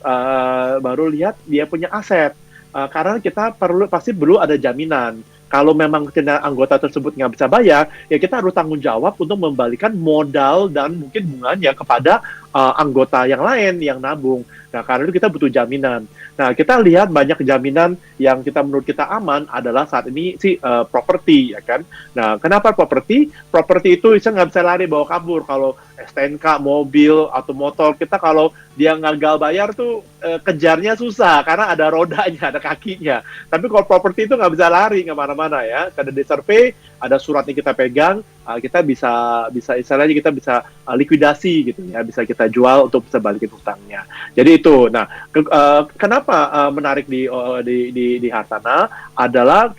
baru lihat dia punya aset. Karena kita pasti perlu ada jaminan. Kalau memang anggota tersebut nggak bisa bayar, ya kita harus tanggung jawab untuk membalikan modal dan mungkin bunganya kepada anggota yang lain yang nabung. Nah, karena itu kita butuh jaminan. Nah, kita lihat banyak jaminan yang menurut kita aman adalah saat ini properti, ya kan. Nah, kenapa properti? Properti itu nggak bisa lari bawa kabur. Kalau STNK, mobil, atau motor, kita kalau dia gagal bayar tuh kejarnya susah karena ada rodanya, ada kakinya. Tapi kalau properti itu nggak bisa lari kemana-mana, ya. Karena di survei, ada suratnya kita pegang, kita bisa istilahnya kita bisa likuidasi gitu, ya, bisa kita jual untuk bisa balikin hutangnya. Jadi itu. Nah, kenapa menarik di Hartana adalah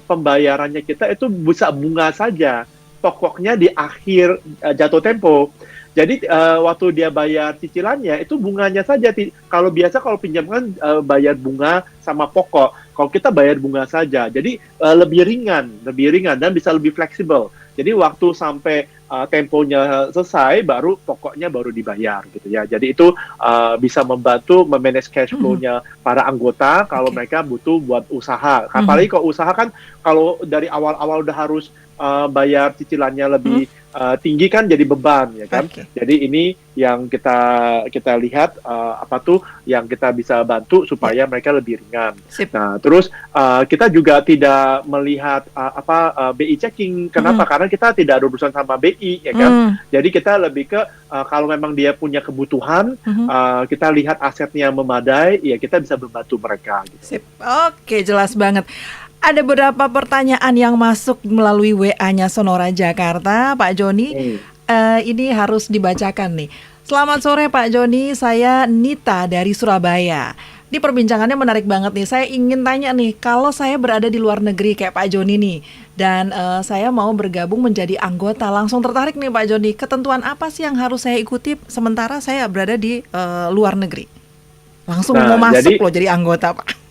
pembayarannya kita itu bisa bunga saja, pokoknya di akhir jatuh tempo. Jadi waktu dia bayar cicilannya itu bunganya saja. Kalau biasa kalau pinjam kan bayar bunga sama pokok. Kalau kita bayar bunga saja, jadi lebih ringan dan bisa lebih fleksibel. Jadi waktu sampai temponya selesai, baru pokoknya baru dibayar gitu, ya. Jadi itu bisa membantu memanage cash flow-nya para anggota kalau mereka butuh buat usaha. Apalagi kalau usaha kan kalau dari awal-awal udah harus bayar cicilannya lebih tinggi kan jadi beban, ya kan. Jadi ini yang kita lihat yang kita bisa bantu supaya mereka lebih ringan. Nah, terus kita juga tidak melihat BI checking. Kenapa? Karena kita tidak ada urusan sama BI, ya kan. Jadi kita lebih ke kalau memang dia punya kebutuhan, kita lihat asetnya memadai, ya kita bisa membantu mereka. Gitu. Sip. Oke, jelas banget. Ada beberapa pertanyaan yang masuk melalui WA-nya Sonora Jakarta, Pak Joni. Ini harus dibacakan nih. Selamat sore Pak Joni, saya Nita dari Surabaya. Ini perbincangannya menarik banget nih. Saya ingin tanya nih, kalau saya berada di luar negeri kayak Pak Joni nih, dan saya mau bergabung menjadi anggota, langsung tertarik nih Pak Joni. Ketentuan apa sih yang harus saya ikuti sementara saya berada di luar negeri? Langsung mau masuk jadi anggota, Pak.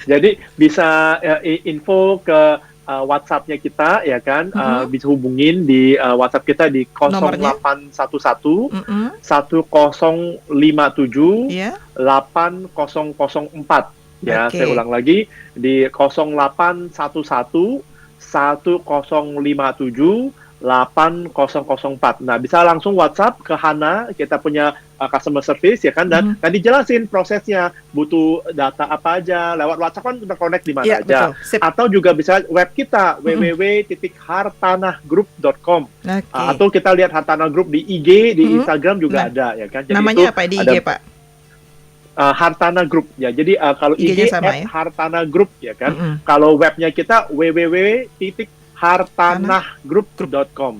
Jadi bisa info ke WhatsApp-nya kita, ya kan, bisa hubungin di WhatsApp kita di 0811 1057 8004. Ya, saya ulang lagi di 0811 1057 8004. Nah, bisa langsung WhatsApp ke Hana, kita punya customer service, ya kan, dan dijelasin prosesnya, butuh data apa aja, lewat WhatsApp kan kita connect di mana aja. Atau juga bisa web kita www.hartanahgroup.com. Atau kita lihat Hartanah Group di IG, di Instagram juga ada, ya kan. Jadi namanya apa di IG, Pak? Hartana Group, ya. Jadi kalau IG sama, ya? Hartana Group, ya kan. Kalau webnya kita www.hartanahgroup.com.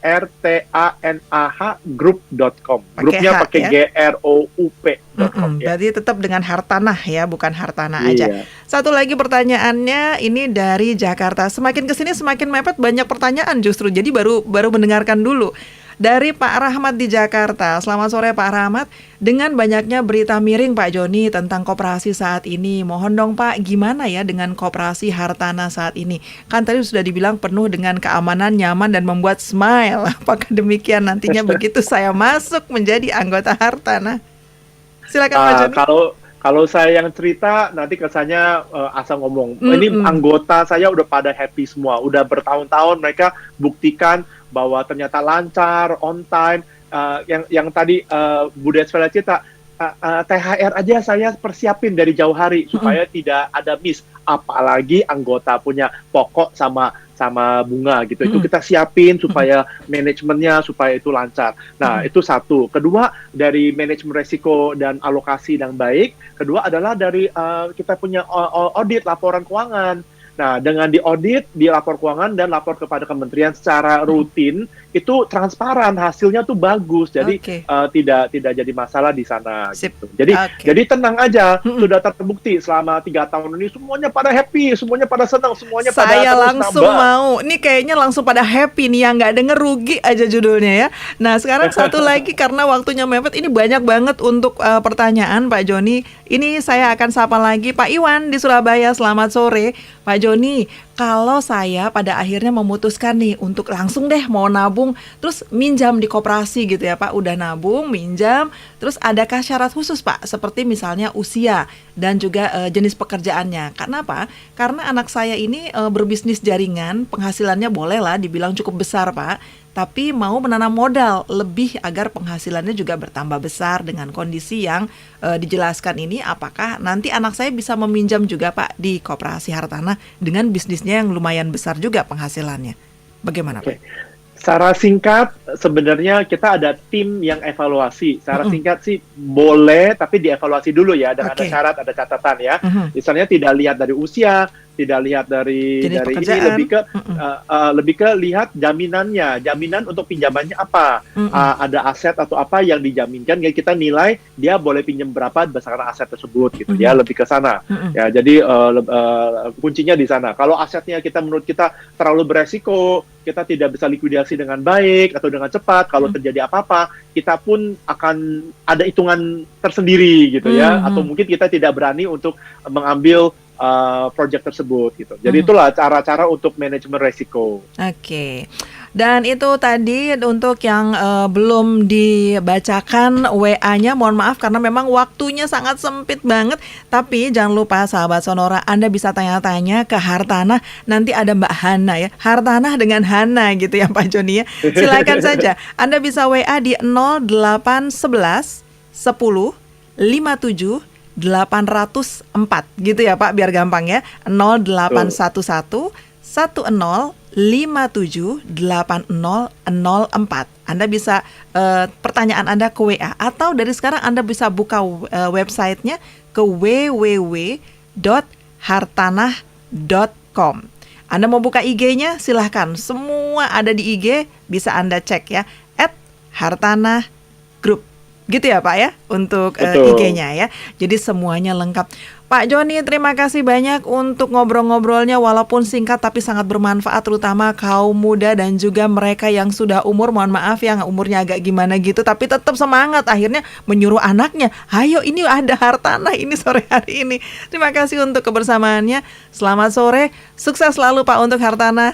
HARTANAH group.com. Grupnya pakai GROUP.com. Berarti tetap dengan Hartanah, ya, bukan Hartana aja. Satu lagi pertanyaannya ini dari Jakarta. Semakin kesini semakin mepet, banyak pertanyaan justru. Jadi baru mendengarkan dulu. Dari Pak Rahmat di Jakarta. Selamat sore Pak Rahmat. Dengan banyaknya berita miring Pak Joni tentang koperasi saat ini, mohon dong Pak, gimana ya dengan koperasi Hartana saat ini? Kan tadi sudah dibilang penuh dengan keamanan, nyaman, dan membuat smile. Apakah demikian nantinya begitu saya masuk menjadi anggota Hartana? Silakan Pak Joni. Kalau saya yang cerita, nanti kesannya asal ngomong. Ini anggota saya udah pada happy semua. Udah bertahun-tahun mereka buktikan bahwa ternyata lancar, on time. Yang tadi Bu Desvela cerita, THR aja saya persiapin dari jauh hari supaya tidak ada miss. Apalagi anggota punya pokok sama bunga gitu. Itu kita siapin supaya manajemennya supaya itu lancar. Nah, itu satu. Kedua, dari manajemen resiko dan alokasi yang baik. Kedua adalah dari kita punya audit laporan keuangan. Nah, dengan diaudit, dilapor keuangan dan lapor kepada kementerian secara rutin, itu transparan, hasilnya tuh bagus. Jadi tidak jadi masalah di sana. Gitu. Jadi tenang aja, sudah terbukti selama 3 tahun ini semuanya pada happy, semuanya pada senang, semuanya pada saya terus langsung nambah. mau. Ini kayaknya langsung pada happy nih, yang nggak denger rugi aja judulnya ya. Nah, sekarang satu lagi karena waktunya mepet, ini banyak banget untuk pertanyaan Pak Joni. Ini saya akan sapa lagi Pak Iwan di Surabaya. Selamat sore Pak Joni. Kalau saya pada akhirnya memutuskan nih untuk langsung deh mau nabung, terus minjam di koperasi gitu ya Pak, udah nabung, minjam, terus adakah syarat khusus Pak? Seperti misalnya usia dan juga jenis pekerjaannya. Karena apa? Karena anak saya ini berbisnis jaringan, penghasilannya boleh lah dibilang cukup besar Pak, tapi mau menanam modal lebih agar penghasilannya juga bertambah besar. Dengan kondisi yang dijelaskan ini, apakah nanti anak saya bisa meminjam juga Pak di Koperasi Hartanah dengan bisnisnya yang lumayan besar juga penghasilannya? Bagaimana Pak? Secara singkat, sebenarnya kita ada tim yang evaluasi. Secara singkat sih boleh, tapi dievaluasi dulu ya, dan ada syarat, ada catatan ya. Misalnya tidak lihat dari usia, tidak lihat dari ini, lebih ke lihat jaminannya, jaminan untuk pinjamannya apa, ada aset atau apa yang dijaminkan, ya kita nilai dia boleh pinjam berapa berdasarkan aset tersebut gitu ya, lebih ke sana. Ya, jadi kuncinya di sana. Kalau asetnya menurut kita terlalu beresiko, kita tidak bisa likuidasi dengan baik atau dengan cepat, kalau terjadi apa-apa, kita pun akan ada hitungan tersendiri gitu ya, atau mungkin kita tidak berani untuk mengambil project tersebut gitu. Jadi itulah cara-cara untuk manajemen resiko. Oke. Dan itu tadi untuk yang belum dibacakan WA-nya, mohon maaf karena memang waktunya sangat sempit banget. Tapi jangan lupa sahabat Sonora, Anda bisa tanya-tanya ke Hartanah. Nanti ada Mbak Hana ya, Hartanah dengan Hana gitu ya Pak Joni ya. Silakan saja. Anda bisa WA di 0811 10 57 804 gitu ya Pak, biar gampang ya. 0811 10 57 8004. Anda bisa pertanyaan Anda ke WA, atau dari sekarang Anda bisa buka websitenya ke www.hartanah.com. Anda mau buka IG-nya silahkan, semua ada di IG, bisa Anda cek ya, @hartanah-group. Gitu ya Pak ya, untuk IG-nya ya. Jadi semuanya lengkap. Pak Joni, terima kasih banyak untuk ngobrol-ngobrolnya, walaupun singkat tapi sangat bermanfaat, terutama kaum muda dan juga mereka yang sudah umur, mohon maaf yang umurnya agak gimana gitu, tapi tetap semangat, akhirnya menyuruh anaknya, ayo ini ada Hartanah ini sore hari ini. Terima kasih untuk kebersamaannya. Selamat sore, sukses selalu Pak untuk Hartanah.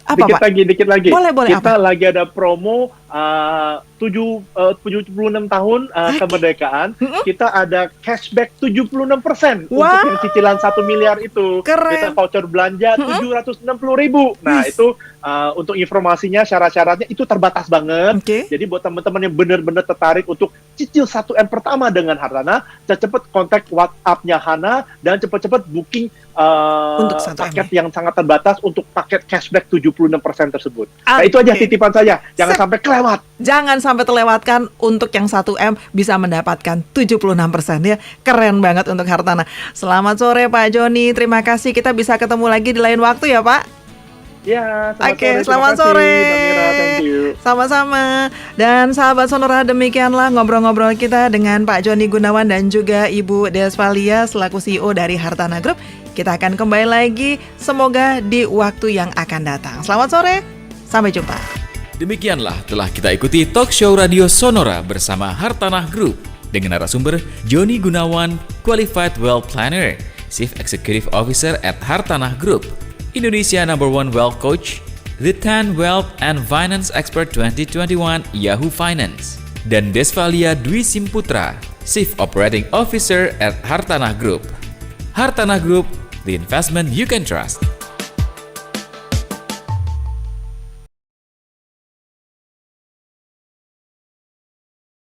Apa, Dikit lagi. Boleh, kita apa? lagi ada promo 76 tahun kemerdekaan. Kita ada cashback 76% untuk yang cicilan 1 miliar itu. Keren. Kita voucher belanja 760.000. Nah, itu untuk informasinya, syarat-syaratnya itu terbatas banget. Jadi buat teman-teman yang benar-benar tertarik untuk cicil 1M pertama dengan Hartanah, cepat kontak WhatsApp-nya Hana dan cepat-cepat booking untuk paket yang sangat terbatas untuk paket cashback 76% tersebut. Nah, itu aja titipan saya. Jangan sampai kelewat. Jangan sampai terlewatkan, untuk yang 1M bisa mendapatkan 76% ya. Keren banget untuk Hartanah. Selamat sore Pak Joni. Terima kasih. Kita bisa ketemu lagi di lain waktu ya Pak. Ya, selamat sore. Thank you. Sama-sama. Dan sahabat Sonora, demikianlah ngobrol-ngobrol kita dengan Pak Joni Gunawan dan juga Ibu Desvalia selaku CEO dari Hartanah Group. Kita akan kembali lagi, semoga di waktu yang akan datang. Selamat sore, sampai jumpa. Demikianlah telah kita ikuti talk show Radio Sonora bersama Hartanah Group dengan narasumber Joni Gunawan, Qualified Wealth Planner, Chief Executive Officer at Hartanah Group, Indonesia #1 Wealth Coach, The 10 Wealth and Finance Expert 2021 Yahoo Finance, dan Desvalia Dwi Simputra, Chief Operating Officer at Hartanah Group. Hartanah Group, the investment you can trust.